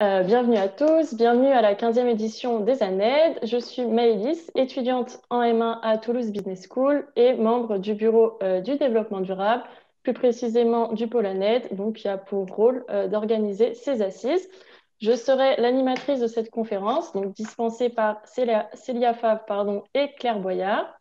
Bienvenue à tous, bienvenue à la 15e édition des ANED. Je suis Maëlys, étudiante en M1 à Toulouse Business School et membre du bureau du développement durable, plus précisément du pôle ANED, donc qui a pour rôle d'organiser ces assises. Je serai l'animatrice de cette conférence, donc dispensée par Célia Favre et Claire Boyard.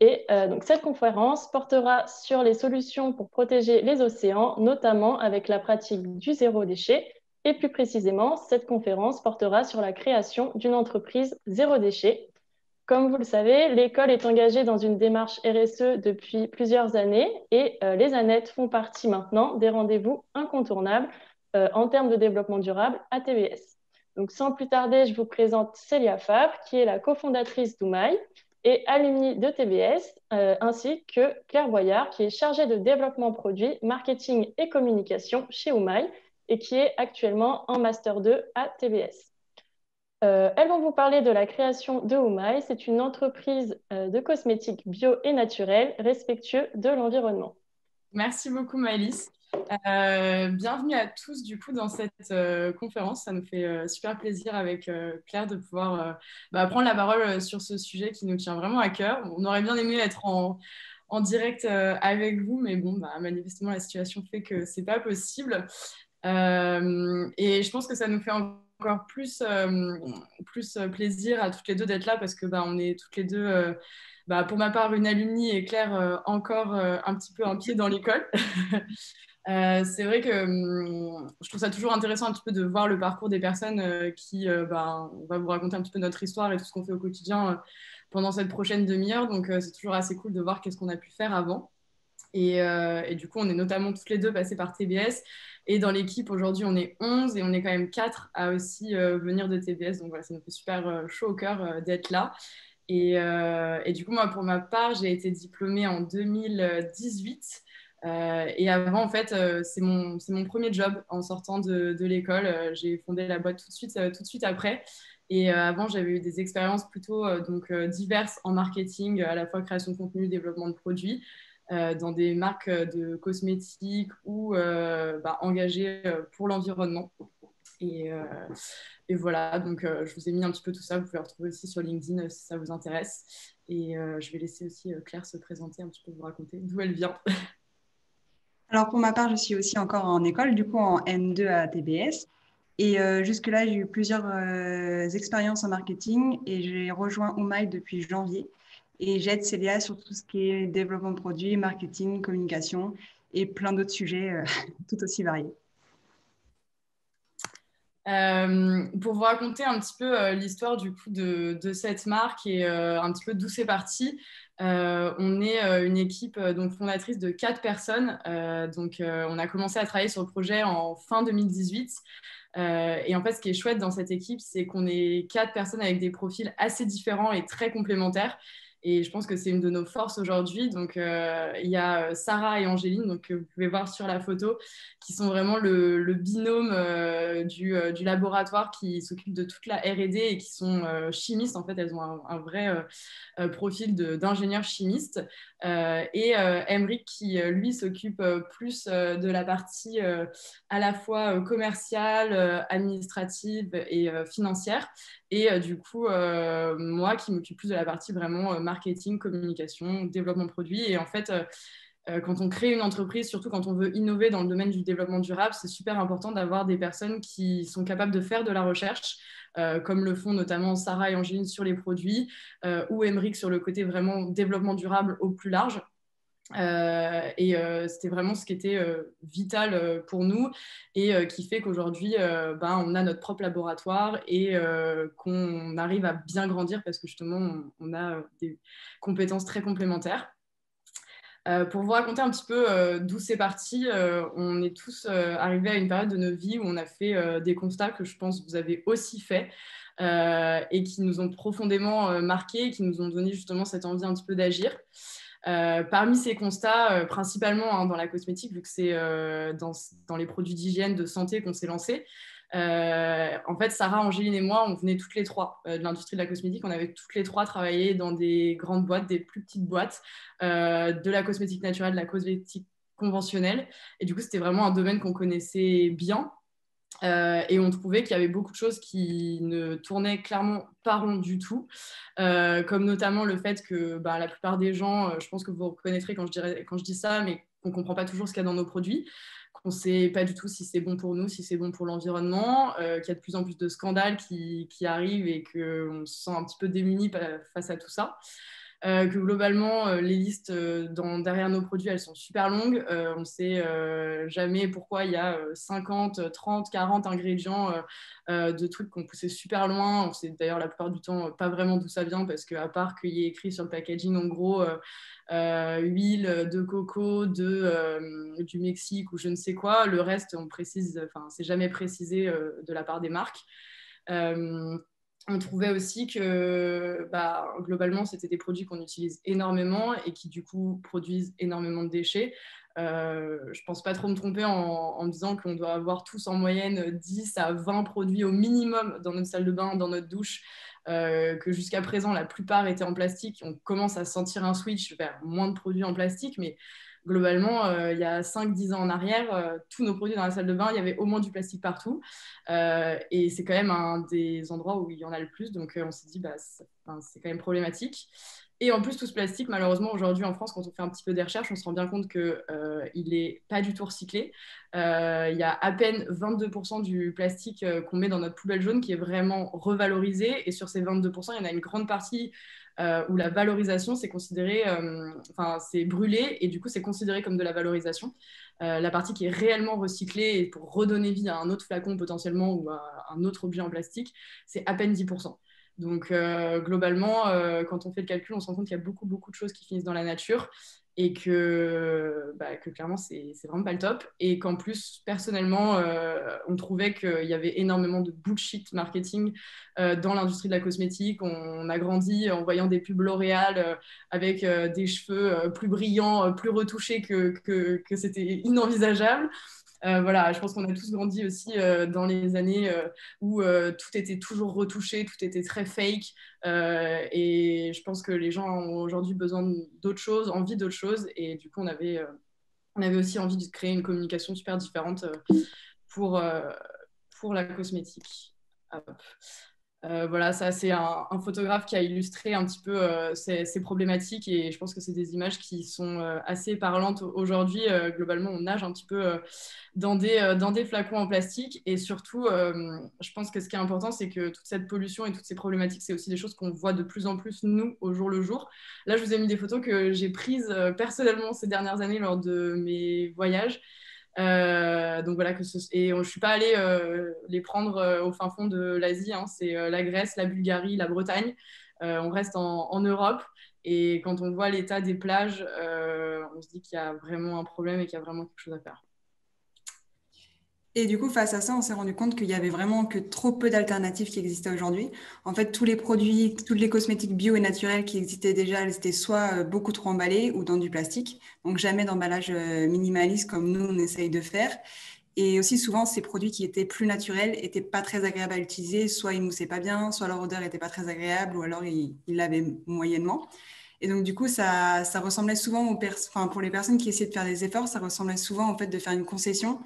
Donc, cette conférence portera sur les solutions pour protéger les océans, notamment avec la pratique du zéro déchet. Et plus précisément, cette conférence portera sur la création d'une entreprise zéro déchet. Comme vous le savez, l'école est engagée dans une démarche RSE depuis plusieurs années et les ANET font partie maintenant des rendez-vous incontournables en termes de développement durable à TBS. Donc, sans plus tarder, je vous présente Célia Favre, qui est la cofondatrice d'Oumaï et alumni de TBS, ainsi que Claire Boyard, qui est chargée de développement produit, marketing et communication chez Oumaï et qui est actuellement en Master 2 à TBS. Elles vont vous parler de la création de Oumaï. C'est une entreprise de cosmétiques bio et naturels respectueux de l'environnement. Merci beaucoup Maëlys. Bienvenue à tous du coup dans cette conférence. Ça nous fait super plaisir avec Claire de pouvoir prendre la parole sur ce sujet qui nous tient vraiment à cœur. On aurait bien aimé être en direct avec vous, mais bon, manifestement la situation fait que c'est pas possible. Et je pense que ça nous fait encore plus plaisir à toutes les deux d'être là parce que on est toutes les deux, pour ma part, une alumni et Claire encore un petit peu un pied dans l'école. C'est vrai que je trouve ça toujours intéressant un petit peu de voir le parcours des personnes on va vous raconter un petit peu notre histoire et tout ce qu'on fait au quotidien pendant cette prochaine demi-heure. Donc, c'est toujours assez cool de voir qu'est-ce qu'on a pu faire avant. Et du coup, on est notamment toutes les deux passées par TBS. Et dans l'équipe, aujourd'hui, on est 11 et on est quand même 4 à aussi venir de TBS. Donc voilà, ça nous fait super chaud au cœur d'être là. Et du coup, moi, pour ma part, j'ai été diplômée en 2018. Et avant, en fait, c'est mon premier job en sortant de l'école. J'ai fondé la boîte tout de suite après. Et avant, j'avais eu des expériences plutôt diverses en marketing, à la fois création de contenu, développement de produits, dans des marques de cosmétiques ou engagées pour l'environnement. Et, euh, et voilà, donc je vous ai mis un petit peu tout ça. Vous pouvez retrouver aussi sur LinkedIn si ça vous intéresse. Et je vais laisser aussi Claire se présenter un petit peu, vous raconter d'où elle vient. Alors pour ma part, je suis aussi encore en école, du coup en N2 à TBS. Et jusque-là, j'ai eu plusieurs expériences en marketing et j'ai rejoint Oumaï depuis janvier. Et j'aide Célia sur tout ce qui est développement de produits, marketing, communication et plein d'autres sujets tout aussi variés. Pour vous raconter un petit peu l'histoire du coup de cette marque et un petit peu d'où c'est parti, on est une équipe donc fondatrice de 4 personnes. On a commencé à travailler sur le projet en fin 2018. Et en fait, ce qui est chouette dans cette équipe, c'est qu'on est 4 personnes avec des profils assez différents et très complémentaires. Et je pense que c'est une de nos forces aujourd'hui. Donc, il y a Sarah et Angéline, donc, que vous pouvez voir sur la photo, qui sont vraiment le binôme du laboratoire qui s'occupe de toute la R&D et qui sont chimistes. En fait, elles ont un vrai profil d'ingénieur chimiste. Et Emeric qui, lui, s'occupe plus de la partie à la fois commerciale, administrative et financière. Et du coup, moi qui m'occupe plus de la partie vraiment marketing, communication, développement produit. Et en fait, quand on crée une entreprise, surtout quand on veut innover dans le domaine du développement durable, c'est super important d'avoir des personnes qui sont capables de faire de la recherche, comme le font notamment Sarah et Angéline sur les produits, ou Emeric sur le côté vraiment développement durable au plus large. C'était vraiment ce qui était vital pour nous et qui fait qu'aujourd'hui, on a notre propre laboratoire et qu'on arrive à bien grandir parce que justement, on a des compétences très complémentaires. Pour vous raconter un petit peu d'où c'est parti, on est tous arrivés à une période de nos vies où on a fait des constats que je pense que vous avez aussi fait et qui nous ont profondément marqués et qui nous ont donné justement cette envie un petit peu d'agir. Parmi ces constats, principalement dans la cosmétique, vu que c'est dans les produits d'hygiène, de santé qu'on s'est lancé, en fait, Sarah, Angéline et moi, on venait toutes les trois de l'industrie de la cosmétique. On avait toutes les trois travaillé dans des grandes boîtes, des plus petites boîtes, de la cosmétique naturelle, de la cosmétique conventionnelle. Et du coup, c'était vraiment un domaine qu'on connaissait bien. Et on trouvait qu'il y avait beaucoup de choses qui ne tournaient clairement pas rond du tout, comme notamment le fait que la plupart des gens, je pense que vous reconnaîtrez quand je dis ça, mais qu'on ne comprend pas toujours ce qu'il y a dans nos produits, qu'on ne sait pas du tout si c'est bon pour nous, si c'est bon pour l'environnement, qu'il y a de plus en plus de scandales qui arrivent et qu'on se sent un petit peu démunis face à tout ça. Que globalement, les listes derrière nos produits, elles sont super longues. On ne sait jamais pourquoi il y a 50, 30, 40 ingrédients de trucs qu'on poussait super loin. On sait d'ailleurs la plupart du temps pas vraiment d'où ça vient parce qu'à part qu'il y ait écrit sur le packaging, en gros, huile de coco du Mexique ou je ne sais quoi, le reste, c'est jamais précisé de la part des marques. On trouvait aussi que globalement, c'était des produits qu'on utilise énormément et qui, du coup, produisent énormément de déchets. Je ne pense pas trop me tromper en me disant qu'on doit avoir tous en moyenne 10 à 20 produits au minimum dans notre salle de bain, dans notre douche, que jusqu'à présent, la plupart étaient en plastique. On commence à sentir un switch vers moins de produits en plastique, mais globalement, il y a 5-10 ans en arrière, tous nos produits dans la salle de bain, il y avait au moins du plastique partout. Et c'est quand même un des endroits où il y en a le plus. Donc, on s'est dit, c'est quand même problématique. Et en plus, tout ce plastique, malheureusement, aujourd'hui en France, quand on fait un petit peu des recherches, on se rend bien compte qu'il n'est pas du tout recyclé. Il y a à peine 22% du plastique qu'on met dans notre poubelle jaune qui est vraiment revalorisé. Et sur ces 22%, il y en a une grande partie où la valorisation, c'est considéré, c'est brûlé et du coup, c'est considéré comme de la valorisation. La partie qui est réellement recyclée et pour redonner vie à un autre flacon potentiellement ou à un autre objet en plastique, c'est à peine 10%. Donc, globalement, quand on fait le calcul, on se rend compte qu'il y a beaucoup, beaucoup de choses qui finissent dans la nature et que clairement, c'est vraiment pas le top. Et qu'en plus, personnellement, on trouvait qu'il y avait énormément de bullshit marketing dans l'industrie de la cosmétique. On a grandi en voyant des pubs L'Oréal avec des cheveux plus brillants, plus retouchés que c'était inenvisageable. Voilà, je pense qu'on a tous grandi aussi dans les années où tout était toujours retouché, tout était très fake. Et je pense que les gens ont aujourd'hui besoin d'autres choses, envie d'autres choses. Et du coup, on avait aussi envie de créer une communication super différente pour la cosmétique. Hop. Voilà, ça c'est un photographe qui a illustré un petit peu ces problématiques et je pense que c'est des images qui sont assez parlantes aujourd'hui. Globalement, on nage un petit peu dans des flacons en plastique et surtout, je pense que ce qui est important, c'est que toute cette pollution et toutes ces problématiques, c'est aussi des choses qu'on voit de plus en plus, nous, au jour le jour. Là, je vous ai mis des photos que j'ai prises personnellement ces dernières années lors de mes voyages. Donc voilà, et je ne suis pas allée les prendre au fin fond de l'Asie, hein. C'est la Grèce, la Bulgarie, la Bretagne. On reste en Europe et quand on voit l'état des plages, on se dit qu'il y a vraiment un problème et qu'il y a vraiment quelque chose à faire. Et du coup, face à ça, on s'est rendu compte qu'il y avait vraiment que trop peu d'alternatives qui existaient aujourd'hui. En fait, tous les produits, toutes les cosmétiques bio et naturels qui existaient déjà, elles étaient soit beaucoup trop emballées ou dans du plastique. Donc, jamais d'emballage minimaliste comme nous, on essaye de faire. Et aussi, souvent, ces produits qui étaient plus naturels n'étaient pas très agréables à utiliser. Soit ils ne moussaient pas bien, soit leur odeur n'était pas très agréable, ou alors ils l'avaient moyennement. Et donc, du coup, ça ressemblait souvent pour les personnes qui essayaient de faire des efforts, ça ressemblait souvent au fait de faire une concession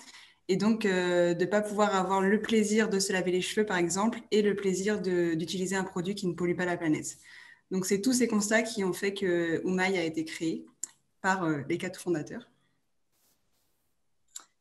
et donc de ne pas pouvoir avoir le plaisir de se laver les cheveux, par exemple, et le plaisir d'utiliser un produit qui ne pollue pas la planète. Donc, c'est tous ces constats qui ont fait que Oumaï a été créé par les 4 fondateurs.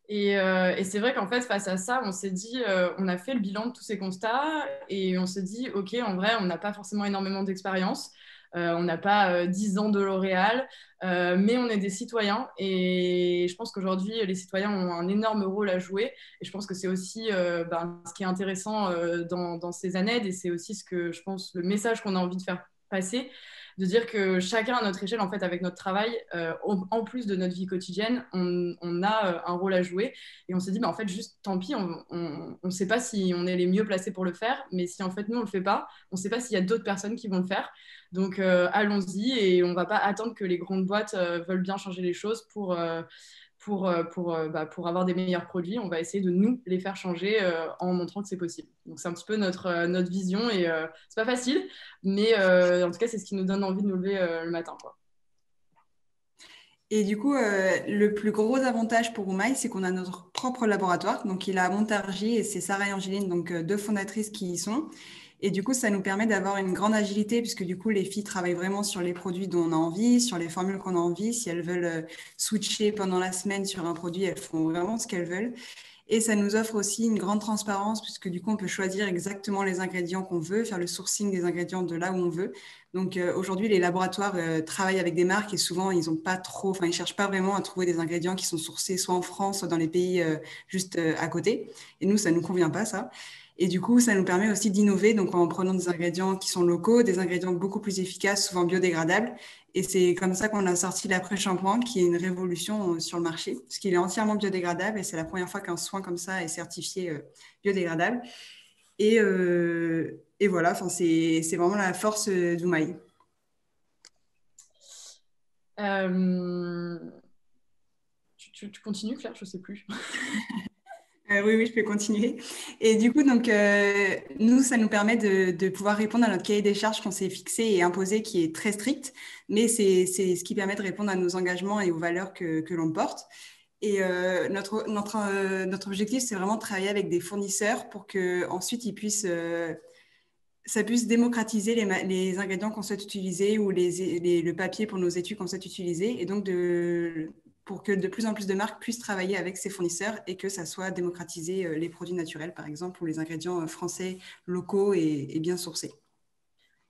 Et c'est vrai qu'en fait, face à ça, on s'est dit, on a fait le bilan de tous ces constats et on s'est dit, OK, en vrai, on n'a pas forcément énormément d'expérience. On n'a pas 10 ans de L'Oréal, mais on est des citoyens et je pense qu'aujourd'hui, les citoyens ont un énorme rôle à jouer et je pense que c'est aussi ce qui est intéressant dans ces années et c'est aussi ce que je pense, le message qu'on a envie de faire passer, de dire que chacun à notre échelle, en fait, avec notre travail, en plus de notre vie quotidienne, on a un rôle à jouer et on s'est dit, en fait, juste tant pis, on ne sait pas si on est les mieux placés pour le faire, mais si en fait nous, on ne le fait pas, on ne sait pas s'il y a d'autres personnes qui vont le faire. Donc, allons-y et on ne va pas attendre que les grandes boîtes veulent bien changer les choses pour avoir des meilleurs produits. On va essayer de nous les faire changer en montrant que c'est possible. Donc, c'est un petit peu notre vision et c'est pas facile, mais en tout cas, c'est ce qui nous donne envie de nous lever le matin, quoi. Et du coup, le plus gros avantage pour Oumaï, c'est qu'on a notre propre laboratoire. Donc, il est à Montargis et c'est Sarah et Angeline, donc deux fondatrices qui y sont. Et du coup, ça nous permet d'avoir une grande agilité puisque du coup, les filles travaillent vraiment sur les produits dont on a envie, sur les formules qu'on a envie. Si elles veulent switcher pendant la semaine sur un produit, elles font vraiment ce qu'elles veulent. Et ça nous offre aussi une grande transparence puisque du coup, on peut choisir exactement les ingrédients qu'on veut, faire le sourcing des ingrédients de là où on veut. Donc aujourd'hui, les laboratoires travaillent avec des marques et souvent, ils ont pas trop, enfin, ils cherchent pas vraiment à trouver des ingrédients qui sont sourcés soit en France, soit dans les pays juste à côté. Et nous, ça nous convient pas, ça. Et du coup, ça nous permet aussi d'innover, donc en prenant des ingrédients qui sont locaux, des ingrédients beaucoup plus efficaces, souvent biodégradables. Et c'est comme ça qu'on a sorti l'après-shampoing, qui est une révolution sur le marché, parce qu'il est entièrement biodégradable et c'est la première fois qu'un soin comme ça est certifié biodégradable. Et voilà, enfin, c'est vraiment la force d'Oumaï. Euh, tu continues, Claire? Je ne sais plus. Oui, oui, je peux continuer. Et du coup, donc, nous, ça nous permet de pouvoir répondre à notre cahier des charges qu'on s'est fixé et imposé, qui est très strict, mais c'est ce qui permet de répondre à nos engagements et aux valeurs que l'on porte. Et notre objectif, c'est vraiment de travailler avec des fournisseurs pour qu'ensuite, ça puisse démocratiser les ingrédients qu'on souhaite utiliser ou le papier pour nos études qu'on souhaite utiliser. Et donc, pour que de plus en plus de marques puissent travailler avec ces fournisseurs et que ça soit démocratisé les produits naturels, par exemple, ou les ingrédients français, locaux et bien sourcés.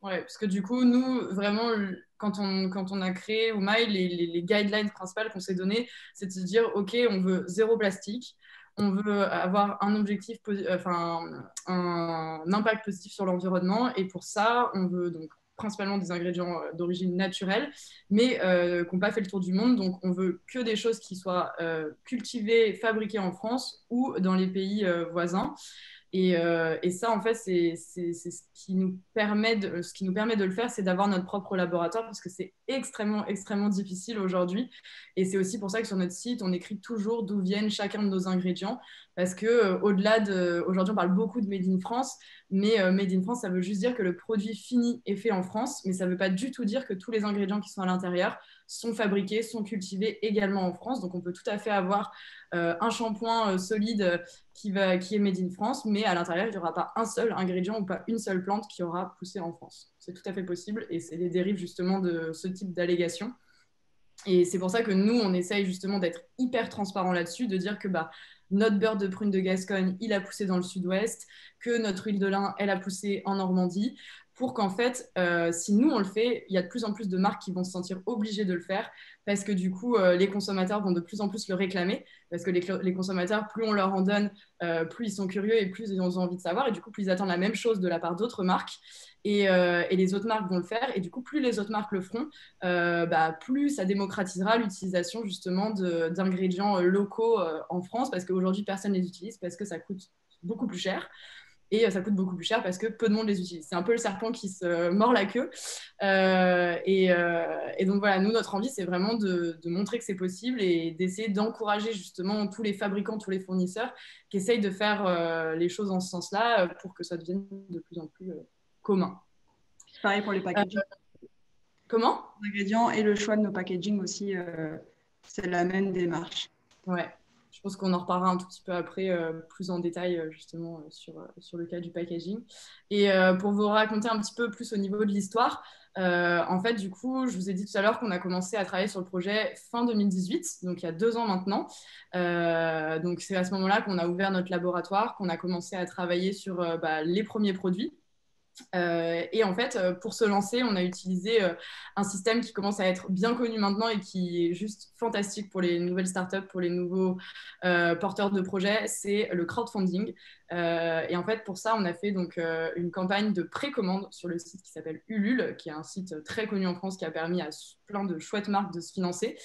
Ouais, parce que du coup, nous, vraiment, quand on a créé Oumaï, les guidelines principales qu'on s'est données, c'est de se dire, OK, on veut zéro plastique, on veut avoir un objectif, enfin, un impact positif sur l'environnement, et pour ça, on veut donc principalement des ingrédients d'origine naturelle, mais qui n'ont pas fait le tour du monde, donc on veut que des choses qui soient cultivées, fabriquées en France ou dans les pays voisins. Et ça, en fait, c'est ce qui nous permet de le faire, c'est d'avoir notre propre laboratoire parce que c'est extrêmement, extrêmement difficile aujourd'hui. Et c'est aussi pour ça que sur notre site, on écrit toujours d'où viennent chacun de nos ingrédients parce que au-delà de, aujourd'hui, on parle beaucoup de Made in France, mais Made in France, ça veut juste dire que le produit fini est fait en France, mais ça ne veut pas du tout dire que tous les ingrédients qui sont à l'intérieur sont fabriqués, sont cultivés également en France. Donc, on peut tout à fait avoir un shampoing solide qui est made in France, mais à l'intérieur, il n'y aura pas un seul ingrédient ou pas une seule plante qui aura poussé en France. C'est tout à fait possible et c'est des dérives justement de ce type d'allégations. Et c'est pour ça que nous, on essaye justement d'être hyper transparent là-dessus, de dire que notre beurre de prune de Gascogne, il a poussé dans le sud-ouest, que notre huile de lin, elle a poussé en Normandie, pour qu'en fait, si nous, on le fait, il y a de plus en plus de marques qui vont se sentir obligées de le faire, parce que du coup, les consommateurs vont de plus en plus le réclamer, parce que les consommateurs, plus on leur en donne, plus ils sont curieux et plus ils ont envie de savoir, et du coup, plus ils attendent la même chose de la part d'autres marques, et les autres marques vont le faire, et du coup, plus les autres marques le feront, plus ça démocratisera l'utilisation justement d'ingrédients locaux en France, parce qu'aujourd'hui, personne ne les utilise, parce que ça coûte beaucoup plus cher. Et ça coûte beaucoup plus cher parce que peu de monde les utilise. C'est un peu le serpent qui se mord la queue. Et donc voilà, nous, notre envie, c'est vraiment de montrer que c'est possible et d'essayer d'encourager justement tous les fabricants, tous les fournisseurs qui essayent de faire les choses en ce sens-là pour que ça devienne de plus en plus commun. Pareil pour les packaging. Comment ? Les ingrédients et le choix de nos packaging aussi, c'est la même démarche. Ouais, je pense qu'on en reparlera un tout petit peu après, plus en détail, justement, sur le cas du packaging. Et pour vous raconter un petit peu plus au niveau de l'histoire, en fait, du coup, je vous ai dit tout à l'heure qu'on a commencé à travailler sur le projet fin 2018, donc il y a 2 ans maintenant. Donc c'est à ce moment-là qu'on a ouvert notre laboratoire, qu'on a commencé à travailler sur les premiers produits. Et en fait, pour se lancer, on a utilisé un système qui commence à être bien connu maintenant et qui est juste fantastique pour les nouvelles startups, pour les nouveaux porteurs de projets, c'est le crowdfunding. Et en fait, pour ça, on a fait donc une campagne de précommande sur le site qui s'appelle Ulule, qui est un site très connu en France qui a permis à plein de chouettes marques de se financer.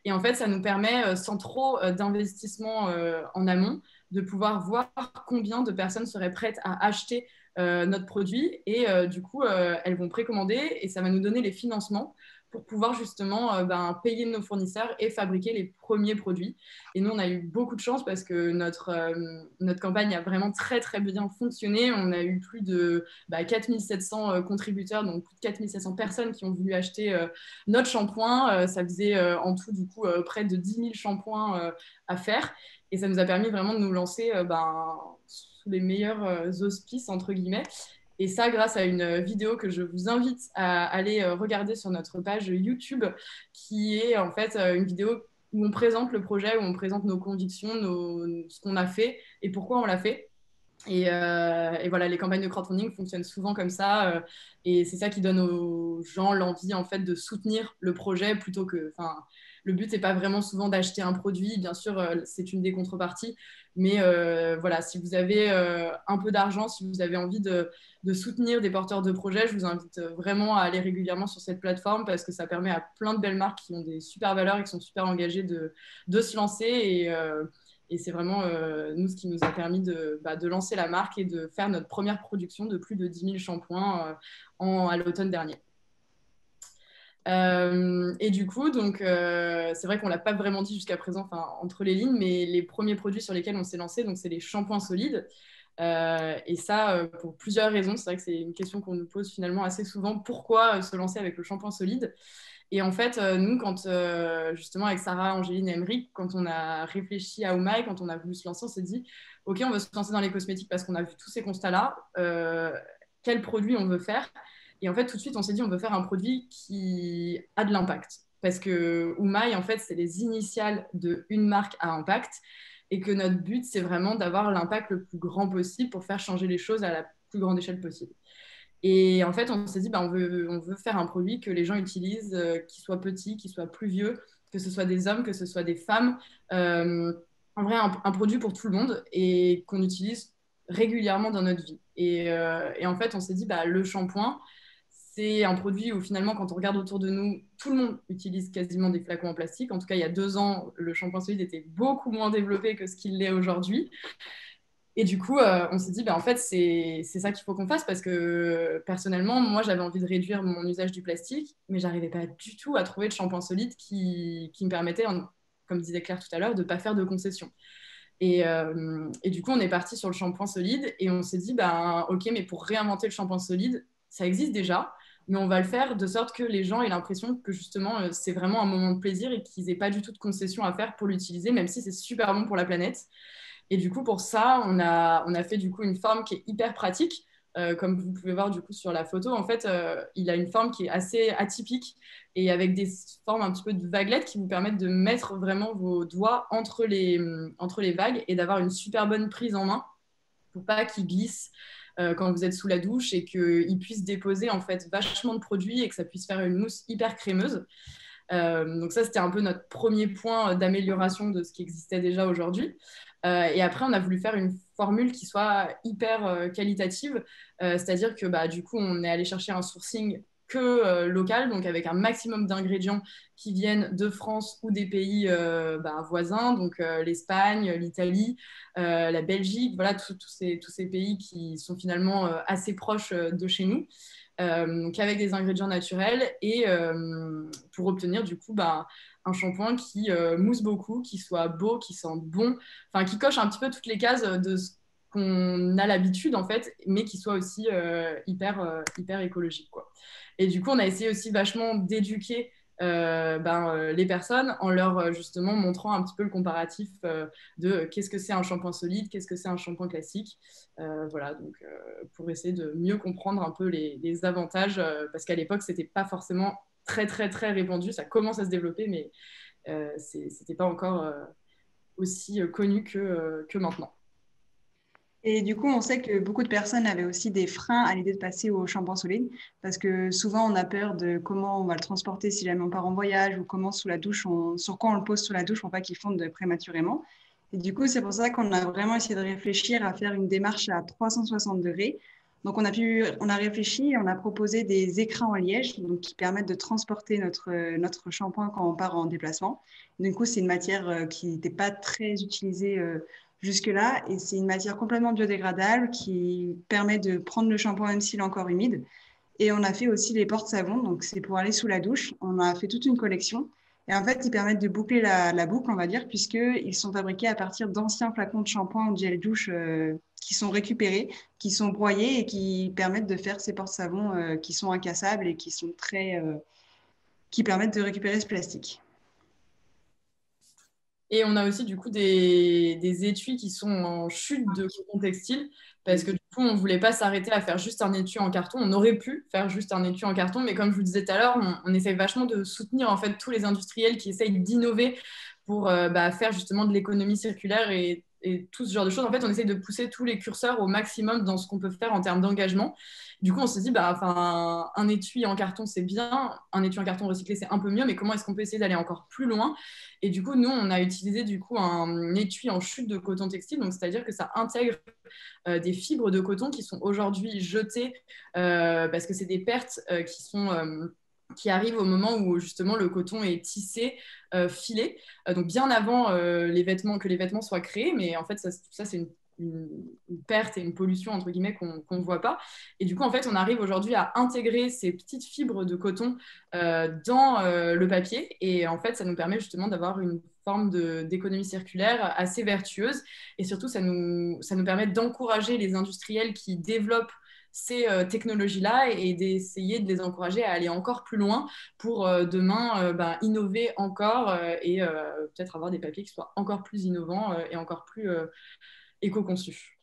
Et en fait, ça nous permet, sans trop d'investissement en amont, de pouvoir voir combien de personnes seraient prêtes à acheter notre produit et du coup elles vont précommander et ça va nous donner les financements pour pouvoir justement payer nos fournisseurs et fabriquer les premiers produits. Et nous, on a eu beaucoup de chance parce que notre campagne a vraiment très, très bien fonctionné. On a eu plus de 4700 contributeurs, donc plus de 4700 personnes qui ont voulu acheter notre shampoing. Ça faisait en tout, du coup, près de 10 000 shampoings à faire. Et ça nous a permis vraiment de nous lancer sous les meilleurs auspices, entre guillemets. Et ça, grâce à une vidéo que je vous invite à aller regarder sur notre page YouTube, qui est en fait une vidéo où on présente le projet, où on présente nos convictions, ce qu'on a fait et pourquoi on l'a fait. Et voilà, les campagnes de crowdfunding fonctionnent souvent comme ça. Et c'est ça qui donne aux gens l'envie en fait, de soutenir le projet plutôt que... Le but n'est pas vraiment souvent d'acheter un produit. Bien sûr, c'est une des contreparties. Mais voilà, si vous avez un peu d'argent, si vous avez envie de soutenir des porteurs de projets, je vous invite vraiment à aller régulièrement sur cette plateforme parce que ça permet à plein de belles marques qui ont des super valeurs et qui sont super engagées de se lancer. Et c'est vraiment nous ce qui nous a permis de lancer la marque et de faire notre première production de plus de 10 000 shampoings à l'automne dernier. Et du coup, donc, c'est vrai qu'on ne l'a pas vraiment dit jusqu'à présent entre les lignes, mais les premiers produits sur lesquels on s'est lancé, donc, c'est les shampoings solides. Et ça, pour plusieurs raisons. C'est vrai que c'est une question qu'on nous pose finalement assez souvent. Pourquoi se lancer avec le shampoing solide ? Et en fait, nous, quand justement avec Sarah, Angéline et Emeric, quand on a réfléchi à Oh My, quand on a voulu se lancer, on s'est dit, OK, on veut se lancer dans les cosmétiques parce qu'on a vu tous ces constats-là. Quel produit on veut faire ? Et en fait, tout de suite, on s'est dit, on veut faire un produit qui a de l'impact. Parce que Oh My, en fait, c'est les initiales d'une marque à impact. Et que notre but, c'est vraiment d'avoir l'impact le plus grand possible pour faire changer les choses à la plus grande échelle possible. Et en fait, on s'est dit, on veut faire un produit que les gens utilisent, qui soit petit, qui soit plus vieux, que ce soit des hommes, que ce soit des femmes. En vrai, un produit pour tout le monde et qu'on utilise régulièrement dans notre vie. Et en fait, on s'est dit, le shampoing, c'est un produit où finalement, quand on regarde autour de nous, tout le monde utilise quasiment des flacons en plastique. En tout cas, il y a 2 ans, le shampoing solide était beaucoup moins développé que ce qu'il l'est aujourd'hui. Et du coup, on s'est dit, en fait, c'est ça qu'il faut qu'on fasse parce que personnellement, moi, j'avais envie de réduire mon usage du plastique, mais j'arrivais pas du tout à trouver de shampoing solide qui me permettait, comme disait Claire tout à l'heure, de ne pas faire de concessions. Et du coup, on est parti sur le shampoing solide et on s'est dit, OK, mais pour réinventer le shampoing solide, ça existe déjà, mais on va le faire de sorte que les gens aient l'impression que justement, c'est vraiment un moment de plaisir et qu'ils n'aient pas du tout de concessions à faire pour l'utiliser, même si c'est super bon pour la planète. Et du coup, pour ça, on a fait du coup une forme qui est hyper pratique. Comme vous pouvez voir du coup sur la photo, en fait, il a une forme qui est assez atypique et avec des formes un petit peu de vaguelettes qui vous permettent de mettre vraiment vos doigts entre les vagues et d'avoir une super bonne prise en main pour pas qu'ils glissent quand vous êtes sous la douche et qu'ils puissent déposer en fait vachement de produits et que ça puisse faire une mousse hyper crémeuse. Donc ça, c'était un peu notre premier point d'amélioration de ce qui existait déjà aujourd'hui. Et après, on a voulu faire une formule qui soit hyper qualitative, c'est-à-dire que du coup, on est allé chercher un sourcing que local, donc avec un maximum d'ingrédients qui viennent de France ou des pays voisins, donc l'Espagne, l'Italie, la Belgique, voilà, tous ces pays qui sont finalement assez proches de chez nous. Donc avec des ingrédients naturels et pour obtenir du coup un shampoing qui mousse beaucoup, qui soit beau, qui sente bon, enfin qui coche un petit peu toutes les cases de ce qu'on a l'habitude en fait, mais qui soit aussi hyper écologique quoi. Et du coup on a essayé aussi vachement d'éduquer les personnes en leur justement montrant un petit peu le comparatif de qu'est-ce que c'est un shampoing solide, qu'est-ce que c'est un shampoing classique. Voilà, donc pour essayer de mieux comprendre un peu les avantages, parce qu'à l'époque, c'était pas forcément très, très, très répandu. Ça commence à se développer, mais c'était pas encore aussi connu que maintenant. Et du coup, on sait que beaucoup de personnes avaient aussi des freins à l'idée de passer au shampoing solide parce que souvent, on a peur de comment on va le transporter si jamais on part en voyage ou comment sur quoi on le pose sous la douche pour pas qu'il fonde prématurément. Et du coup, c'est pour ça qu'on a vraiment essayé de réfléchir à faire une démarche à 360 degrés. Donc, on a réfléchi et on a proposé des écrins en liège donc, qui permettent de transporter notre shampoing quand on part en déplacement. Du coup, c'est une matière qui n'était pas très utilisée jusque-là. Et c'est une matière complètement biodégradable qui permet de prendre le shampoing même s'il est encore humide. Et on a fait aussi les portes-savons, donc c'est pour aller sous la douche. On a fait toute une collection. Et en fait, ils permettent de boucler la boucle, on va dire, puisqu'ils sont fabriqués à partir d'anciens flacons de shampoing ou de gel douche qui sont récupérés, qui sont broyés et qui permettent de faire ces portes-savons qui sont incassables et qui sont qui permettent de récupérer ce plastique. Et on a aussi du coup des étuis qui sont en chute de coton textile parce que du coup on ne voulait pas s'arrêter à faire juste un étui en carton. On aurait pu faire juste un étui en carton, mais comme je vous disais tout à l'heure, on essaye vachement de soutenir en fait tous les industriels qui essayent d'innover pour faire justement de l'économie circulaire et tout ce genre de choses. En fait, on essaye de pousser tous les curseurs au maximum dans ce qu'on peut faire en termes d'engagement. Du coup, on s'est dit, un étui en carton, c'est bien, un étui en carton recyclé, c'est un peu mieux, mais comment est-ce qu'on peut essayer d'aller encore plus loin? Et du coup, nous, on a utilisé du coup un étui en chute de coton textile, donc c'est-à-dire que ça intègre des fibres de coton qui sont aujourd'hui jetées parce que c'est des pertes qui arrivent au moment où justement le coton est tissé, filé, donc bien avant que les vêtements soient créés, mais en fait tout ça c'est une perte et une pollution entre guillemets qu'on ne voit pas. Et du coup, en fait, on arrive aujourd'hui à intégrer ces petites fibres de coton dans le papier. Et en fait, ça nous permet justement d'avoir une forme d'économie circulaire assez vertueuse. Et surtout, ça nous permet d'encourager les industriels qui développent ces technologies-là et d'essayer de les encourager à aller encore plus loin pour demain innover encore et peut-être avoir des papiers qui soient encore plus innovants et encore plus éco-conçus.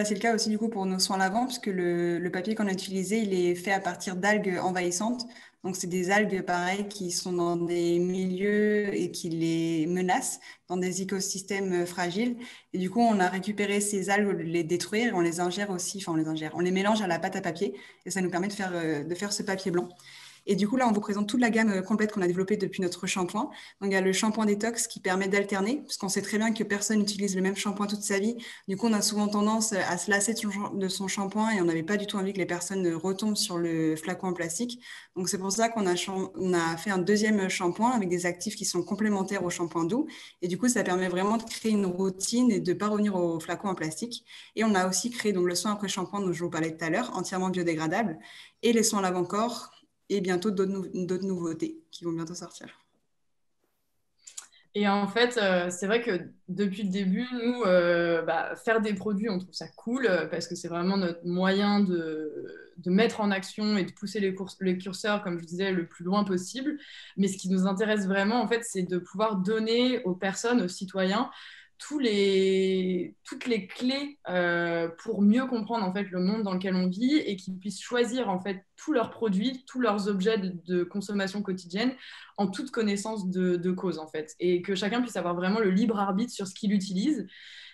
C'est le cas aussi du coup pour nos soins lavants, puisque le papier qu'on a utilisé, il est fait à partir d'algues envahissantes. Donc, c'est des algues, pareil, qui sont dans des milieux et qui les menacent, dans des écosystèmes fragiles. Et du coup, on a récupéré ces algues, les détruire, et on les ingère aussi, on les mélange à la pâte à papier, et ça nous permet de faire ce papier blanc. Et du coup, là, on vous présente toute la gamme complète qu'on a développée depuis notre shampoing. Donc, il y a le shampoing détox qui permet d'alterner, parce qu'on sait très bien que personne n'utilise le même shampoing toute sa vie. Du coup, on a souvent tendance à se lasser de son shampoing et on n'avait pas du tout envie que les personnes retombent sur le flacon en plastique. Donc, c'est pour ça qu'on a fait un deuxième shampoing avec des actifs qui sont complémentaires au shampoing doux. Et du coup, ça permet vraiment de créer une routine et de ne pas revenir au flacon en plastique. Et on a aussi créé donc, le soin après shampoing dont je vous parlais tout à l'heure, entièrement biodégradable, et les soins l'avant-corps et bientôt d'autres nouveautés qui vont bientôt sortir. Et en fait, c'est vrai que depuis le début, nous, faire des produits, on trouve ça cool parce que c'est vraiment notre moyen de mettre en action et de pousser les curseurs, comme je disais, le plus loin possible. Mais ce qui nous intéresse vraiment, en fait, c'est de pouvoir donner aux personnes, aux citoyens, toutes les clés pour mieux comprendre en fait le monde dans lequel on vit et qu'ils puissent choisir en fait tous leurs produits, tous leurs objets de consommation quotidienne en toute connaissance de cause en fait et que chacun puisse avoir vraiment le libre arbitre sur ce qu'il utilise.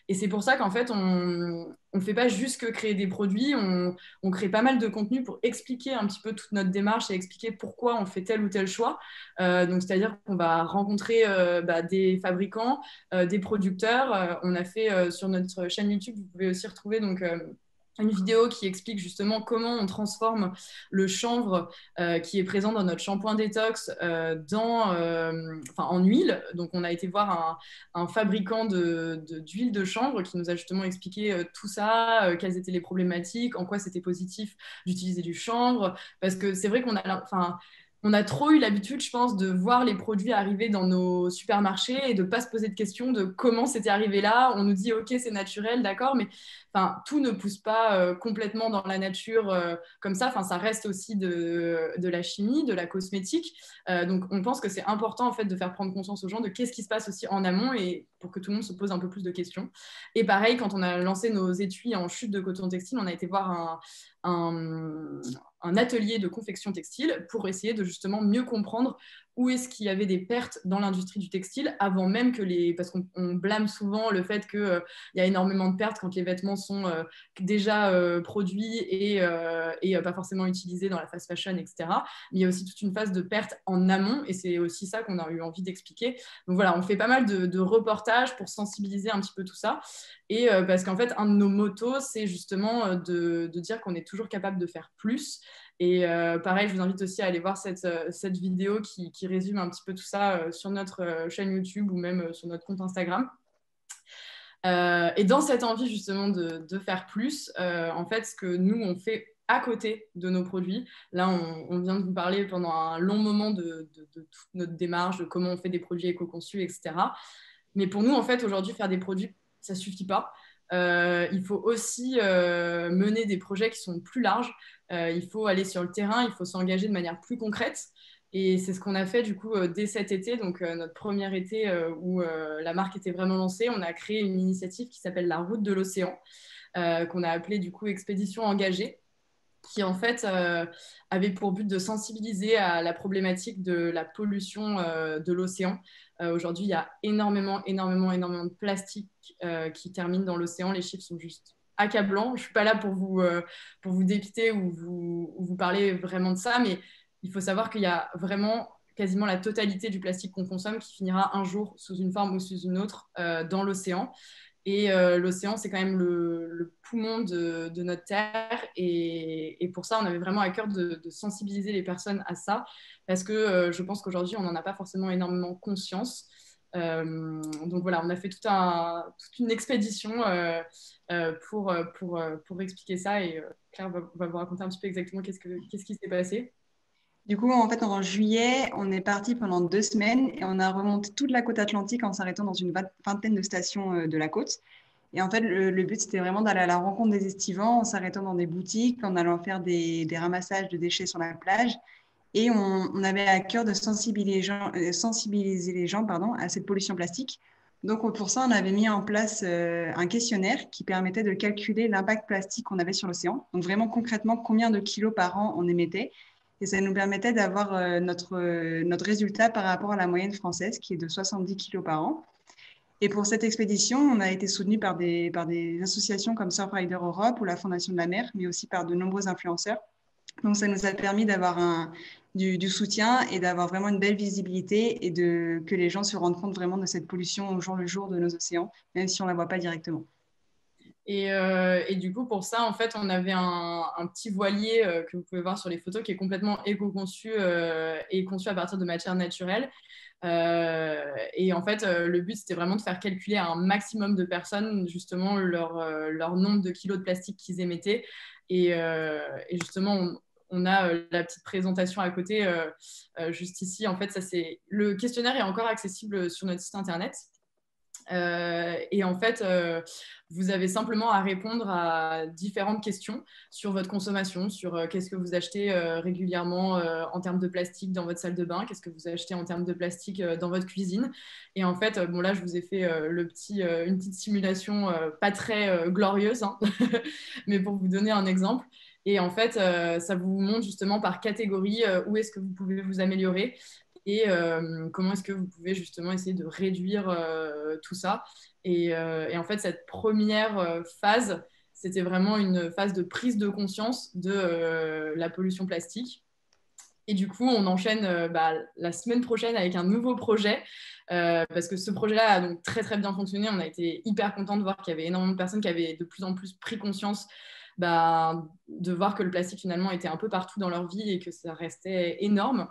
Et c'est pour ça qu'en fait, on ne fait pas juste que créer des produits, on crée pas mal de contenu pour expliquer un petit peu toute notre démarche et expliquer pourquoi on fait tel ou tel choix. Donc, c'est-à-dire qu'on va rencontrer des fabricants, des producteurs. On a fait sur notre chaîne YouTube, vous pouvez aussi retrouver donc, une vidéo qui explique justement comment on transforme le chanvre qui est présent dans notre shampoing détox en huile. Donc, on a été voir un fabricant d'huile de chanvre qui nous a justement expliqué tout ça, quelles étaient les problématiques, en quoi c'était positif d'utiliser du chanvre. Parce que c'est vrai on a trop eu l'habitude, je pense, de voir les produits arriver dans nos supermarchés et de ne pas se poser de questions de comment c'était arrivé là. On nous dit, OK, c'est naturel, d'accord, mais tout ne pousse pas complètement dans la nature comme ça. Ça reste aussi de la chimie, de la cosmétique. Donc, on pense que c'est important en fait, de faire prendre conscience aux gens de qu'est-ce qui se passe aussi en amont et pour que tout le monde se pose un peu plus de questions. Et pareil, quand on a lancé nos étuis en chute de coton textile, on a été voir un atelier de confection textile pour essayer de justement mieux comprendre où est-ce qu'il y avait des pertes dans l'industrie du textile avant même parce qu'on blâme souvent le fait qu'il y a énormément de pertes quand les vêtements sont déjà produits et pas forcément utilisés dans la fast fashion, etc. Mais il y a aussi toute une phase de perte en amont et c'est aussi ça qu'on a eu envie d'expliquer. Donc voilà, on fait pas mal de reportages pour sensibiliser un petit peu tout ça et parce qu'en fait, un de nos motos, c'est justement de dire qu'on est toujours capable de faire plus. Et pareil, je vous invite aussi à aller voir cette vidéo qui résume un petit peu tout ça sur notre chaîne YouTube ou même sur notre compte Instagram. Et dans cette envie justement de faire plus, en fait, ce que nous, on fait à côté de nos produits. Là, on vient de vous parler pendant un long moment de toute notre démarche, de comment on fait des produits éco-conçus, etc. Mais pour nous, en fait, aujourd'hui, faire des produits, ça ne suffit pas. Il faut aussi mener des projets qui sont plus larges. Il faut aller sur le terrain, il faut s'engager de manière plus concrète. Et c'est ce qu'on a fait du coup dès cet été, donc notre premier été où la marque était vraiment lancée. On a créé une initiative qui s'appelle la Route de l'Océan, qu'on a appelée du coup Expédition engagée, qui en fait avait pour but de sensibiliser à la problématique de la pollution de l'océan. Aujourd'hui, il y a énormément de plastique qui termine dans l'océan. Les chiffres sont juste accablants. Je ne suis pas là pour vous dépiter ou vous parler vraiment de ça, mais il faut savoir qu'il y a vraiment quasiment la totalité du plastique qu'on consomme qui finira un jour sous une forme ou sous une autre dans l'océan. Et l'océan, c'est quand même le poumon de notre Terre. Et pour ça, on avait vraiment à cœur de sensibiliser les personnes à ça, parce que je pense qu'aujourd'hui, on n'en a pas forcément énormément conscience. Donc voilà, on a fait toute une expédition pour expliquer ça. Et Claire va vous raconter un petit peu exactement qu'est-ce qui s'est passé. Du coup, en fait, en juillet, on est parti pendant 2 semaines et on a remonté toute la côte atlantique en s'arrêtant dans une vingtaine de stations de la côte. Et en fait, le but, c'était vraiment d'aller à la rencontre des estivants en s'arrêtant dans des boutiques, en allant faire des ramassages de déchets sur la plage. Et on avait à cœur de sensibiliser les gens à cette pollution plastique. Donc, pour ça, on avait mis en place un questionnaire qui permettait de calculer l'impact plastique qu'on avait sur l'océan. Donc, vraiment concrètement, combien de kilos par an on émettait. Et ça nous permettait d'avoir notre résultat par rapport à la moyenne française, qui est de 70 kilos par an. Et pour cette expédition, on a été soutenu par des associations comme Surfrider Europe ou la Fondation de la Mer, mais aussi par de nombreux influenceurs. Donc, ça nous a permis d'avoir du soutien et d'avoir vraiment une belle visibilité et que les gens se rendent compte vraiment de cette pollution au jour le jour de nos océans, même si on ne la voit pas directement. Et du coup, pour ça, en fait, on avait un petit voilier que vous pouvez voir sur les photos qui est complètement éco-conçu et conçu à partir de matières naturelles. Et en fait, le but, c'était vraiment de faire calculer à un maximum de personnes, justement, leur nombre de kilos de plastique qu'ils émettaient. Et justement, on a la petite présentation à côté, juste ici. En fait, le questionnaire est encore accessible sur notre site internet. Et en fait, vous avez simplement à répondre à différentes questions sur votre consommation, sur qu'est-ce que vous achetez régulièrement en termes de plastique dans votre salle de bain, qu'est-ce que vous achetez en termes de plastique dans votre cuisine. Et en fait, bon là, je vous ai fait une petite simulation pas très glorieuse, hein, mais pour vous donner un exemple. Et en fait, ça vous montre justement par catégorie où est-ce que vous pouvez vous améliorer et comment est-ce que vous pouvez justement essayer de réduire tout ça. Et en fait, cette première phase, c'était vraiment une phase de prise de conscience de la pollution plastique. Et du coup, on enchaîne la semaine prochaine avec un nouveau projet, parce que ce projet-là a donc très très bien fonctionné. On a été hyper contents de voir qu'il y avait énormément de personnes qui avaient de plus en plus pris conscience de voir que le plastique finalement était un peu partout dans leur vie et que ça restait énorme.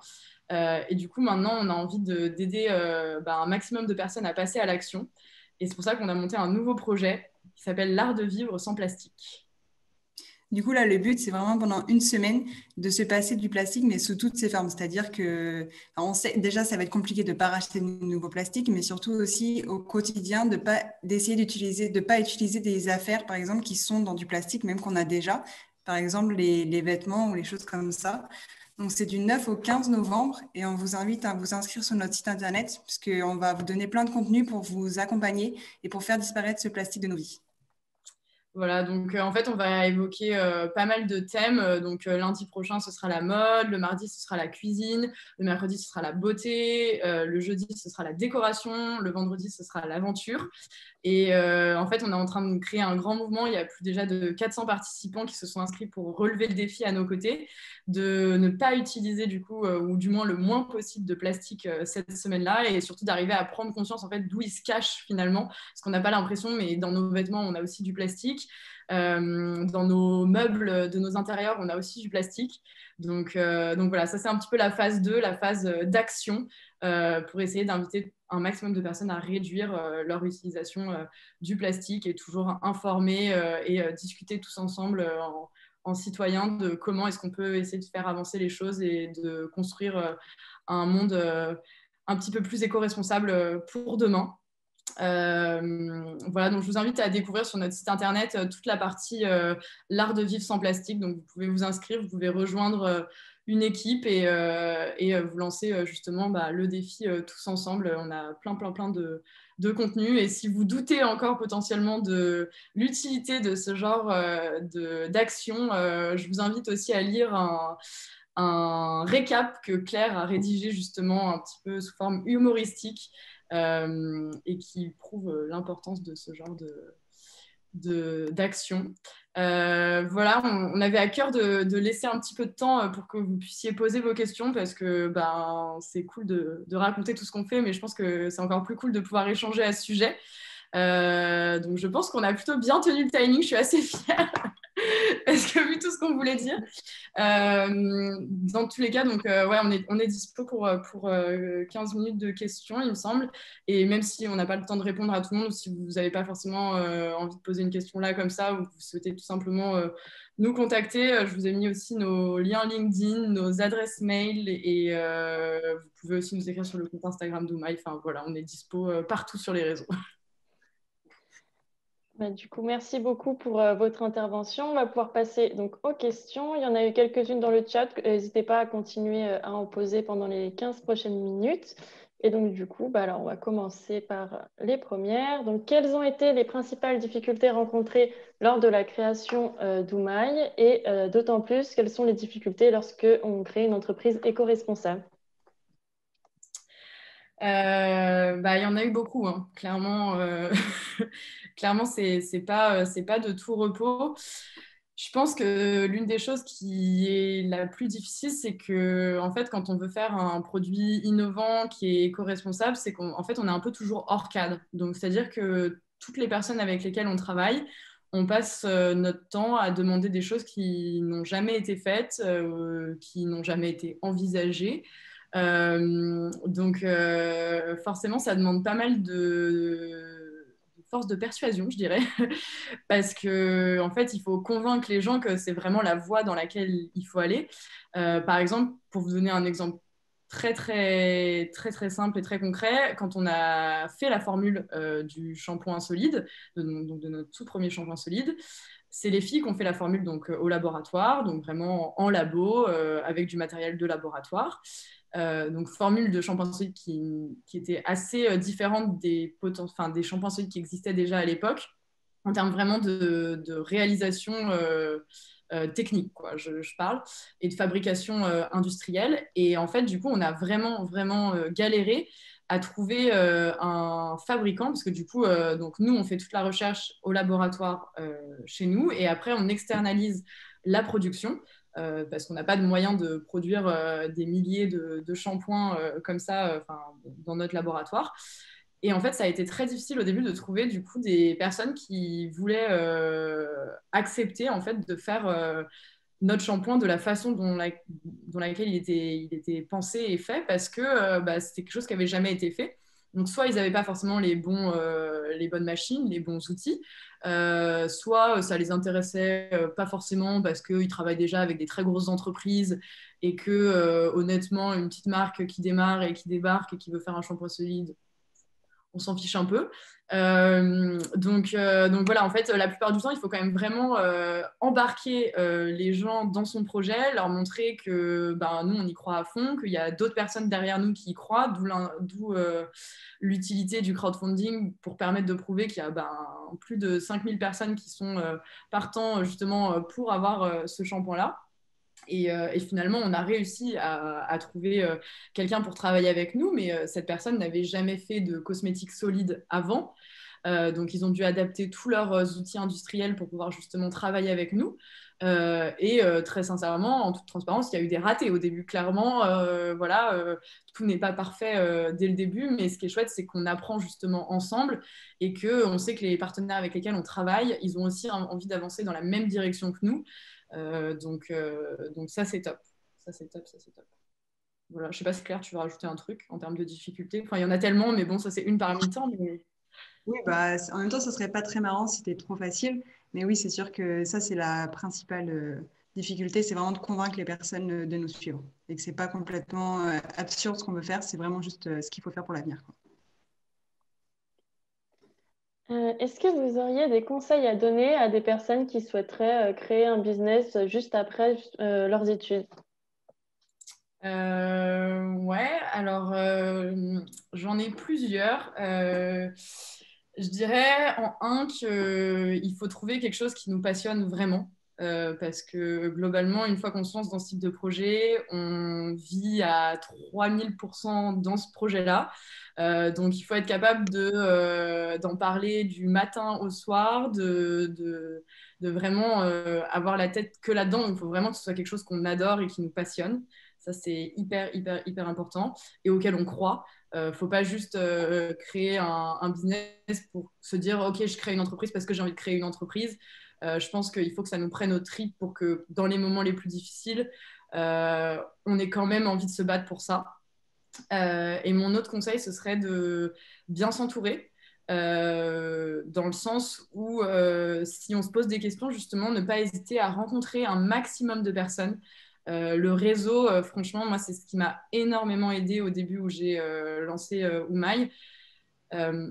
Et du coup, maintenant, on a envie d'aider un maximum de personnes à passer à l'action. Et c'est pour ça qu'on a monté un nouveau projet qui s'appelle l'art de vivre sans plastique. Du coup, là, le but, c'est vraiment pendant 1 semaine de se passer du plastique, mais sous toutes ses formes. C'est-à-dire que, on sait déjà, ça va être compliqué de ne pas racheter de nouveaux plastiques, mais surtout aussi au quotidien, d'essayer d'utiliser, de pas utiliser des affaires, par exemple, qui sont dans du plastique, même qu'on a déjà. Par exemple, les vêtements ou les choses comme ça. Donc, c'est du 9 au 15 novembre et on vous invite à vous inscrire sur notre site internet, puisqu'on va vous donner plein de contenu pour vous accompagner et pour faire disparaître ce plastique de nos vies. Voilà, donc en fait, on va évoquer pas mal de thèmes. Donc lundi prochain, ce sera la mode, le mardi, ce sera la cuisine, le mercredi, ce sera la beauté, le jeudi, ce sera la décoration, le vendredi, ce sera l'aventure. Et en fait, on est en train de créer un grand mouvement. Il y a plus déjà de 400 participants qui se sont inscrits pour relever le défi à nos côtés, de ne pas utiliser du coup, ou du moins le moins possible de plastique cette semaine-là, et surtout d'arriver à prendre conscience en fait d'où il se cache finalement, parce qu'on n'a pas l'impression, mais dans nos vêtements, on a aussi du plastique. Dans nos meubles de nos intérieurs, on a aussi du plastique. Donc voilà, ça c'est un petit peu la phase 2, la phase d'action pour essayer d'inviter un maximum de personnes à réduire leur utilisation du plastique et toujours informer et discuter tous ensemble en citoyen de comment est-ce qu'on peut essayer de faire avancer les choses et de construire un monde un petit peu plus éco-responsable pour demain. Voilà, donc je vous invite à découvrir sur notre site internet toute la partie l'art de vivre sans plastique. Donc vous pouvez vous inscrire, vous pouvez rejoindre une équipe et vous lancer justement le défi tous ensemble. On a plein de contenus, et si vous doutez encore potentiellement de l'utilité de ce genre d'action, je vous invite aussi à lire un récap que Claire a rédigé justement un petit peu sous forme humoristique et qui prouve l'importance de ce genre d'action. Voilà, on avait à cœur de laisser un petit peu de temps pour que vous puissiez poser vos questions, parce que c'est cool de raconter tout ce qu'on fait, mais je pense que c'est encore plus cool de pouvoir échanger à ce sujet. Donc je pense qu'on a plutôt bien tenu le timing, je suis assez fière parce que vu tout ce qu'on voulait dire. Dans tous les cas, donc ouais, on est dispo pour 15 minutes de questions, il me semble, et même si on n'a pas le temps de répondre à tout le monde, ou si vous n'avez pas forcément envie de poser une question là comme ça, ou vous souhaitez tout simplement nous contacter, je vous ai mis aussi nos liens LinkedIn, nos adresses mail, et vous pouvez aussi nous écrire sur le compte Instagram d'Oumaï. Enfin voilà, on est dispo partout sur les réseaux. Du coup, merci beaucoup pour votre intervention. On va pouvoir passer donc aux questions. Il y en a eu quelques-unes dans le chat. N'hésitez pas à continuer à en poser pendant les 15 prochaines minutes. Et donc, du coup, alors, on va commencer par les premières. Donc, quelles ont été les principales difficultés rencontrées lors de la création d'Oumaï, et d'autant plus, quelles sont les difficultés lorsque on crée une entreprise éco-responsable? Il y en a eu beaucoup, hein. Clairement, clairement c'est pas de tout repos. Je pense que l'une des choses qui est la plus difficile, c'est que en fait, quand on veut faire un produit innovant qui est éco-responsable, c'est qu'en fait, on est un peu toujours hors cadre. Donc, c'est-à-dire que toutes les personnes avec lesquelles on travaille, on passe notre temps à demander des choses qui n'ont jamais été faites, qui n'ont jamais été envisagées. Donc, forcément, ça demande pas mal de force de persuasion, je dirais, parce que en fait, il faut convaincre les gens que c'est vraiment la voie dans laquelle il faut aller. Par exemple, pour vous donner un exemple très simple et très concret, quand on a fait la formule du shampoing solide, donc de notre tout premier shampoing solide, c'est les filles qui ont fait la formule donc au laboratoire, donc vraiment en labo avec du matériel de laboratoire. Donc formule de shampoing solide qui était assez différente des shampoings solides qui existaient déjà à l'époque, en termes vraiment de réalisation technique, quoi, je parle, et de fabrication industrielle. Et en fait, du coup, on a vraiment galéré à trouver un fabricant, parce que du coup, donc nous, on fait toute la recherche au laboratoire chez nous, et après, on externalise la production. Parce qu'on n'a pas de moyen de produire des milliers de shampoings comme ça dans notre laboratoire. Et en fait, ça a été très difficile au début de trouver du coup des personnes qui voulaient accepter en fait de faire notre shampoing de la façon dont laquelle il était pensé et fait, parce que c'était quelque chose qui n'avait jamais été fait. Donc soit ils n'avaient pas forcément les bonnes machines, les bons outils, soit ça les intéressait pas forcément parce qu'ils travaillent déjà avec des très grosses entreprises et que honnêtement, une petite marque qui démarre et qui débarque et qui veut faire un shampoing solide, on s'en fiche un peu. Donc voilà, en fait, la plupart du temps, il faut quand même vraiment embarquer les gens dans son projet, leur montrer que nous, on y croit à fond, qu'il y a d'autres personnes derrière nous qui y croient, d'où l'utilité du crowdfunding pour permettre de prouver qu'il y a plus de 5000 personnes qui sont partant justement pour avoir ce shampoing-là. Et finalement, on a réussi à trouver quelqu'un pour travailler avec nous, mais cette personne n'avait jamais fait de cosmétiques solides avant. Donc, ils ont dû adapter tous leurs outils industriels pour pouvoir justement travailler avec nous. Très sincèrement, en toute transparence, il y a eu des ratés au début. Clairement, tout n'est pas parfait dès le début, mais ce qui est chouette, c'est qu'on apprend justement ensemble et qu'on sait que les partenaires avec lesquels on travaille, ils ont aussi envie d'avancer dans la même direction que nous. Donc ça, c'est top. Ça, c'est top. Voilà. Je ne sais pas si Claire, tu veux rajouter un truc en termes de difficultés. Enfin, il y en a tellement, mais bon, ça, c'est une parmi tant. Mais... Oui, en même temps, ce serait pas très marrant si c'était trop facile. Mais oui, c'est sûr que ça, c'est la principale difficulté, c'est vraiment de convaincre les personnes de nous suivre. Et que ce n'est pas complètement absurde ce qu'on veut faire, c'est vraiment juste ce qu'il faut faire pour l'avenir, quoi. Est-ce que vous auriez des conseils à donner à des personnes qui souhaiteraient créer un business juste après leurs études? Ouais, alors j'en ai plusieurs. Je dirais en un qu'il faut trouver quelque chose qui nous passionne vraiment. Parce que globalement, une fois qu'on se lance dans ce type de projet, on vit à 3000% dans ce projet-là. Donc il faut être capable d'en parler du matin au soir, de vraiment avoir la tête que là-dedans. Donc il faut vraiment que ce soit quelque chose qu'on adore et qui nous passionne. Ça, c'est hyper, hyper, hyper important et auquel on croit. Faut pas juste créer un business pour se dire, OK, je crée une entreprise parce que j'ai envie de créer une entreprise. Je pense qu'il faut que ça nous prenne au tripes pour que dans les moments les plus difficiles, on ait quand même envie de se battre pour ça. Et mon autre conseil, ce serait de bien s'entourer. Dans le sens où si on se pose des questions, justement, ne pas hésiter à rencontrer un maximum de personnes. Le réseau, franchement, moi, c'est ce qui m'a énormément aidé au début où j'ai lancé Oumaï.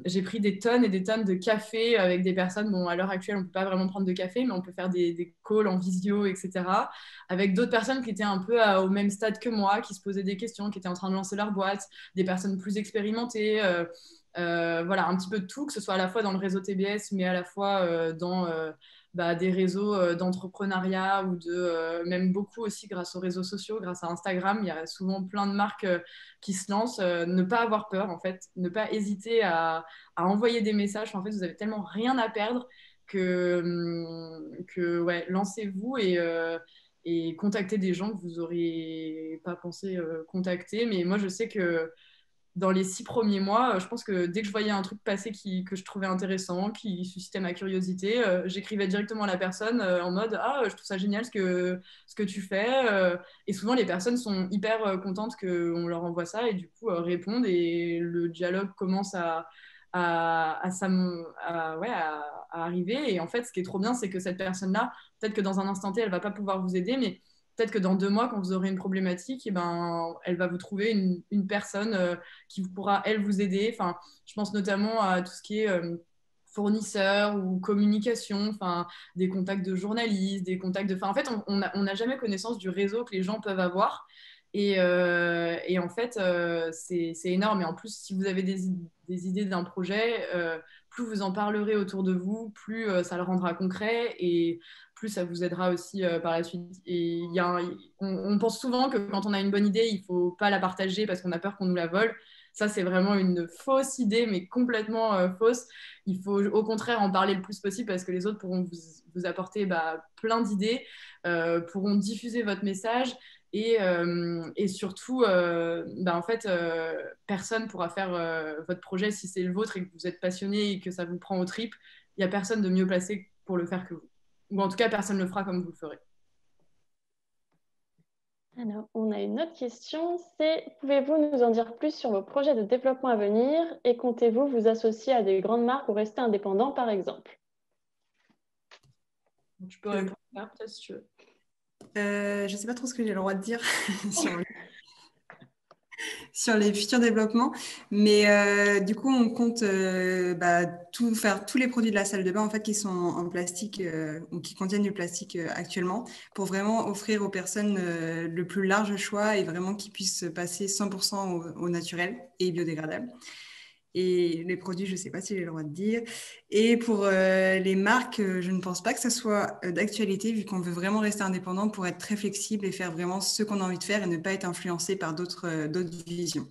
J'ai pris des tonnes et des tonnes de café avec des personnes. Bon, à l'heure actuelle, on ne peut pas vraiment prendre de café, mais on peut faire des calls en visio, etc. Avec d'autres personnes qui étaient un peu au même stade que moi, qui se posaient des questions, qui étaient en train de lancer leur boîte, des personnes plus expérimentées. Voilà, un petit peu de tout, que ce soit à la fois dans le réseau TBS, mais à la fois dans des réseaux d'entrepreneuriat ou même beaucoup aussi grâce aux réseaux sociaux, grâce à Instagram. Il y a souvent plein de marques qui se lancent. Ne pas avoir peur, en fait, ne pas hésiter à envoyer des messages. En fait, vous avez tellement rien à perdre que ouais, lancez-vous et contactez des gens que vous n'auriez pas pensé contacter. Mais moi, je sais que dans les 6 premiers mois, je pense que dès que je voyais un truc passer que je trouvais intéressant, qui suscitait ma curiosité, j'écrivais directement à la personne en mode «Ah, je trouve ça génial ce que tu fais». Et souvent, les personnes sont hyper contentes qu'on leur envoie ça et du coup répondent et le dialogue commence ouais, à arriver. Et en fait, ce qui est trop bien, c'est que cette personne-là, peut-être que dans un instant T, elle va pas pouvoir vous aider, mais peut-être que dans 2 mois, quand vous aurez une problématique, eh ben, elle va vous trouver une personne qui pourra, elle, vous aider. Enfin, je pense notamment à tout ce qui est fournisseur ou communication, enfin, des contacts de journalistes, des contacts de... Enfin, en fait, on n'a jamais connaissance du réseau que les gens peuvent avoir. Et en fait, c'est énorme. Et en plus, si vous avez des idées d'un projet, plus vous en parlerez autour de vous, plus ça le rendra concret et plus ça vous aidera aussi par la suite. Et on pense souvent que quand on a une bonne idée, il ne faut pas la partager parce qu'on a peur qu'on nous la vole. Ça, c'est vraiment une fausse idée, mais complètement fausse. Il faut au contraire en parler le plus possible parce que les autres pourront vous apporter plein d'idées, pourront diffuser votre message et surtout, en fait, personne pourra faire votre projet si c'est le vôtre et que vous êtes passionné et que ça vous prend aux tripes. Il n'y a personne de mieux placé pour le faire que vous. Ou en tout cas, personne ne le fera comme vous le ferez. Alors, on a une autre question, c'est pouvez-vous nous en dire plus sur vos projets de développement à venir et comptez-vous vous associer à des grandes marques ou rester indépendant, par exemple? Tu peux répondre peut-être si tu veux. Je ne sais pas trop ce que j'ai le droit de dire sur les futurs développements, mais du coup, on compte faire tous les produits de la salle de bain en fait qui sont en plastique ou qui contiennent du plastique actuellement, pour vraiment offrir aux personnes le plus large choix et vraiment qu'ils puissent passer 100% au naturel et biodégradable. Et les produits, je ne sais pas si j'ai le droit de dire. Et pour les marques, je ne pense pas que ça soit d'actualité, vu qu'on veut vraiment rester indépendant pour être très flexible et faire vraiment ce qu'on a envie de faire et ne pas être influencé par d'autres visions.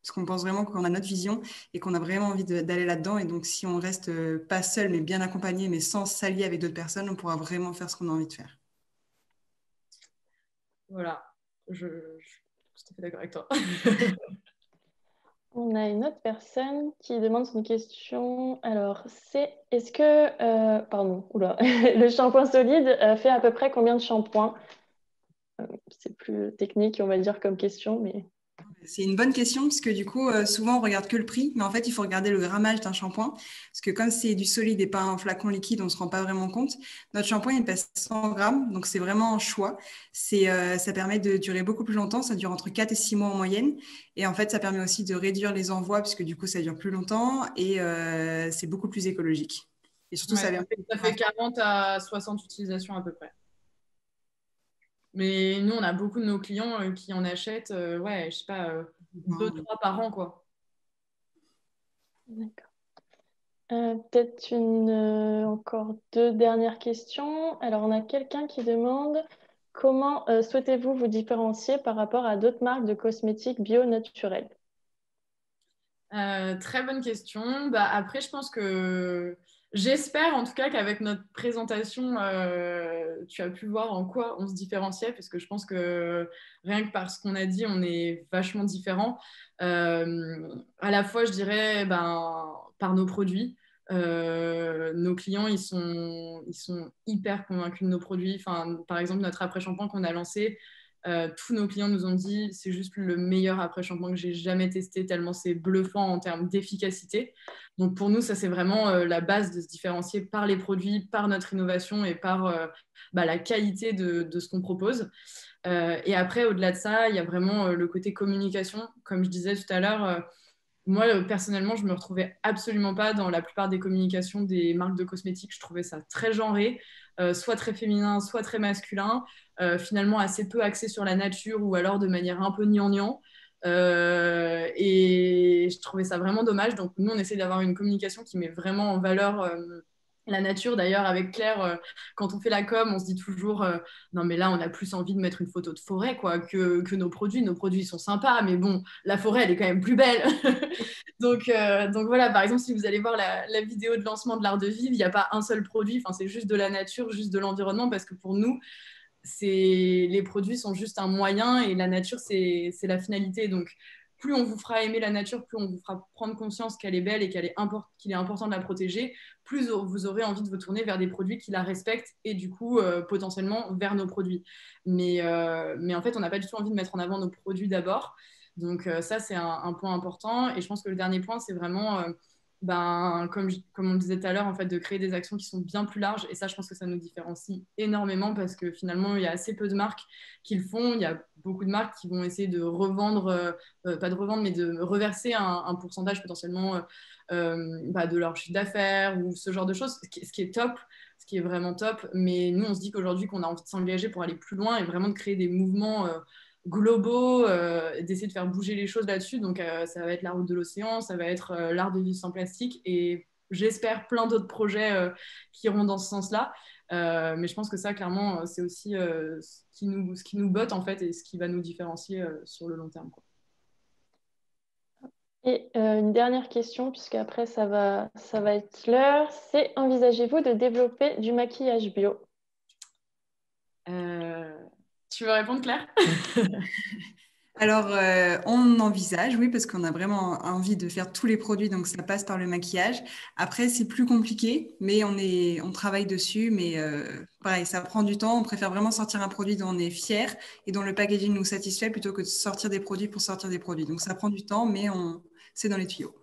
Parce qu'on pense vraiment qu'on a notre vision et qu'on a vraiment envie d'aller là-dedans. Et donc, si on reste pas seul, mais bien accompagné, mais sans s'allier avec d'autres personnes, on pourra vraiment faire ce qu'on a envie de faire. Voilà, je suis tout à fait d'accord avec toi. On a une autre personne qui demande une question. Alors, c'est est-ce que, pardon, le shampoing solide fait à peu près combien de shampoings? C'est plus technique, on va dire, comme question, mais... C'est une bonne question parce que du coup, souvent on regarde que le prix, mais en fait, il faut regarder le grammage d'un shampoing parce que comme c'est du solide et pas un flacon liquide, on ne se rend pas vraiment compte. Notre shampoing, il pèse 100 grammes, donc c'est vraiment un choix. Ça permet de durer beaucoup plus longtemps, ça dure entre 4 et 6 mois en moyenne. Et en fait, ça permet aussi de réduire les envois puisque du coup, ça dure plus longtemps et c'est beaucoup plus écologique. Et surtout, Ouais, ça vient. ça fait 40 à 60 utilisations à peu près. Mais nous, on a beaucoup de nos clients qui en achètent, ouais, je sais pas, 2-3 par an, quoi. D'accord. Peut-être encore 2 dernières questions. Alors, on a quelqu'un qui demande comment souhaitez-vous vous différencier par rapport à d'autres marques de cosmétiques bio naturels? Très bonne question. Bah, après, je pense que j'espère en tout cas qu'avec notre présentation, tu as pu voir en quoi on se différenciait, parce que je pense que rien que par ce qu'on a dit, on est vachement différents. À la fois, je dirais, ben, par nos produits. Nos clients, ils sont hyper convaincus de nos produits. Enfin, par exemple, notre après-shampoing qu'on a lancé, tous nos clients nous ont dit c'est juste le meilleur après-shampoing que j'ai jamais testé, tellement c'est bluffant en termes d'efficacité. Donc pour nous, ça c'est vraiment la base de se différencier par les produits, par notre innovation et par la qualité de ce qu'on propose. Et après, au-delà de ça, il y a vraiment le côté communication. Comme je disais tout à l'heure, moi, personnellement, je me retrouvais absolument pas dans la plupart des communications des marques de cosmétiques. Je trouvais ça très genré, soit très féminin, soit très masculin, finalement assez peu axé sur la nature ou alors de manière un peu gnangnan. Et je trouvais ça vraiment dommage. Donc, nous, on essaie d'avoir une communication qui met vraiment en valeur la nature. D'ailleurs, avec Claire, quand on fait la com, on se dit toujours non, mais là, on a plus envie de mettre une photo de forêt quoi, que nos produits. Nos produits sont sympas, mais bon, la forêt, elle est quand même plus belle. donc voilà, par exemple, si vous allez voir la vidéo de lancement de l'art de vivre, il n'y a pas un seul produit, enfin, c'est juste de la nature, juste de l'environnement, parce que pour nous, les produits sont juste un moyen et la nature, c'est la finalité. Donc, plus on vous fera aimer la nature, plus on vous fera prendre conscience qu'elle est belle et qu'il est important de la protéger, plus vous aurez envie de vous tourner vers des produits qui la respectent et du coup, potentiellement, vers nos produits. Mais en fait, on n'a pas du tout envie de mettre en avant nos produits d'abord. Donc ça, c'est un point important. Et je pense que le dernier point, c'est vraiment, comme on le disait tout à l'heure, en fait, de créer des actions qui sont bien plus larges. Et ça, je pense que ça nous différencie énormément parce que finalement, il y a assez peu de marques qui le font. Il y a beaucoup de marques qui vont essayer de revendre, pas de revendre, mais de reverser un pourcentage potentiellement de leur chiffre d'affaires ou ce genre de choses, ce qui est top, ce qui est vraiment top. Mais nous, on se dit qu'aujourd'hui, qu'on a envie de s'engager pour aller plus loin et vraiment de créer des mouvements globaux, d'essayer de faire bouger les choses là-dessus. Donc, ça va être la route de l'océan, ça va être l'art de vivre sans plastique et j'espère plein d'autres projets qui iront dans ce sens-là. Mais je pense que ça, clairement, c'est aussi ce qui nous botte en fait et ce qui va nous différencier sur le long terme, quoi. Et une dernière question, puisque après ça va être l'heure, c'est envisagez-vous de développer du maquillage bio? Tu veux répondre, Claire? Alors, on envisage, oui, parce qu'on a vraiment envie de faire tous les produits, donc ça passe par le maquillage. Après, c'est plus compliqué, mais on travaille dessus. Mais pareil, ça prend du temps. On préfère vraiment sortir un produit dont on est fier et dont le packaging nous satisfait plutôt que de sortir des produits pour sortir des produits. Donc, ça prend du temps, mais c'est dans les tuyaux.